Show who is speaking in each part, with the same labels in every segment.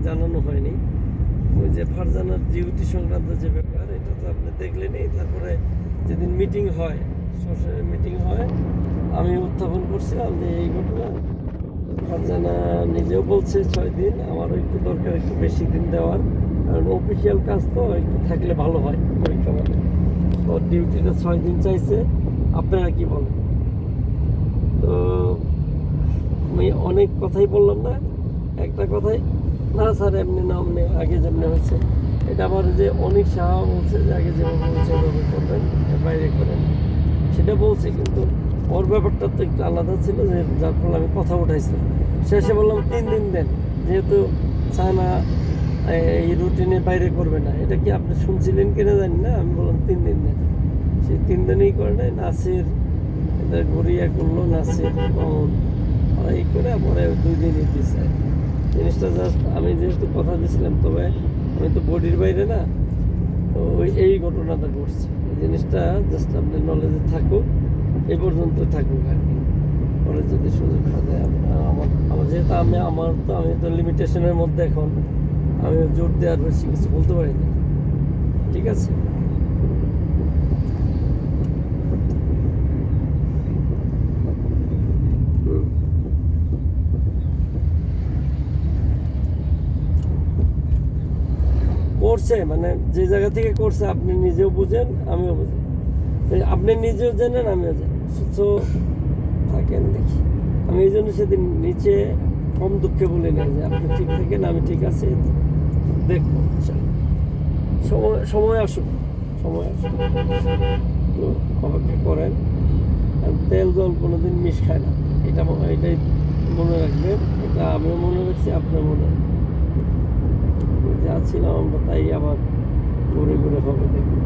Speaker 1: জানানো হয়নি। ওই যে ফারজানার ডিউটি সংক্রান্ত যে ব্যাপার, এটা তো আপনি দেখলেনই। তারপরে যেদিন মিটিং হয়, সরাসরি মিটিং হয়, আমি উত্থাপন করছিলাম যে এই ঘটনা। ফারজানা নিজেও বলছে 6 দিন, আমারও একটু দরকার একটু বেশি দিন দেওয়ার, কারণ অফিসিয়াল কাজ তো একটু থাকলে ভালো হয় পরীক্ষা মানে। তো ডিউটিটা 6 দিন চাইছে, আপনারা কি বলেন? তো আমি অনেক কথাই বললাম না, একটা কথাই, না স্যার এমনি না অমনি আগে যেমনি হয়েছে। এটা আবার যে অনেক সাহা বলছে যে আগে যেভাবে বলছে ওভাবে করবেন, বাইরে করেন, সেটা বলছে। কিন্তু ওর ব্যাপারটা তো একটু আলাদা ছিল, যে যার ফলে আমি কথা উঠাইছিলাম। শেষে বললাম 3 দিন দেন, যেহেতু চায় না এই রুটিনের বাইরে করবে না। এটা কি আপনি শুনছিলেন কিনা জানি না, আমি বললাম 3 দিন দেন। সেই 3 দিনই করে নাই। নাসির এটা গড়িয়া করলো, নাসির মামুন এই করে পরে 2 দিনই দিচ্ছে। জিনিসটা জাস্ট আমি যেহেতু কথা দিয়েছিলাম, তবে আমি তো বডির বাইরে না, তো এই ঘটনাটা ঘটছে। এই জিনিসটা জাস্ট আপনার নলেজে থাকুক, এই পর্যন্ত থাকুক আর কি। পরে যদি সুযোগ থাকে আমার যেহেতু আমি তো লিমিটেশনের মধ্যে এখন, আমি জোর দেওয়ার বেশি কিছু বলতে পারি না। ঠিক আছে? করছে মানে যে জায়গা থেকে করছে আপনি নিজেও বুঝেন, আমিও বুঝি। আপনি নিজেও জানেন, আমিও জানি। তো থাকেন দেখি। আমি এই জন্য সেদিন নিচে কম দুঃখে বলি না যে আপনি ঠিক থাকেন, আমি ঠিক আছি, দেখবো সময় আসুক, সময় আসুক, তো অপেক্ষা করেন। আর তেল জল কোনোদিন মিশ খায় না, এটাই মনে রাখবেন। এটা আমিও মনে রাখছি, আপনার মনে রাখবেন। যা ছিলাম আমরা তাই আবার ঘুরে ঘুরে হবে দেখবেন।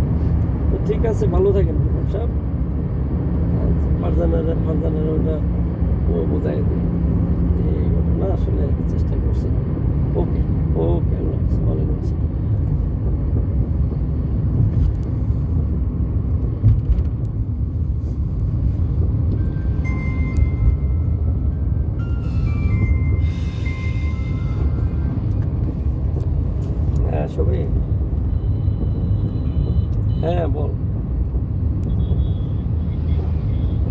Speaker 1: তো ঠিক আছে, ভালো থাকেন সব। ফারজানার ওটা বোঝাই দিই যে এই ঘটনা আসলে চেষ্টা করছি। ওকে, ওকে, আল্লাহ হাফেজ, ওয়ালাইকুম আসসালাম। হ্যাঁ সবই, হ্যাঁ বল।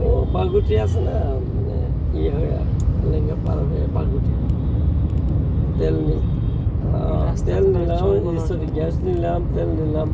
Speaker 1: ও বাগুটি আছে না, মানে ইয়ে হয়ে লেঙ্গা পার হয়ে বাগুটি, তেল তেল নিলাম, সরি গ্যাস নিলাম, তেল নিলাম,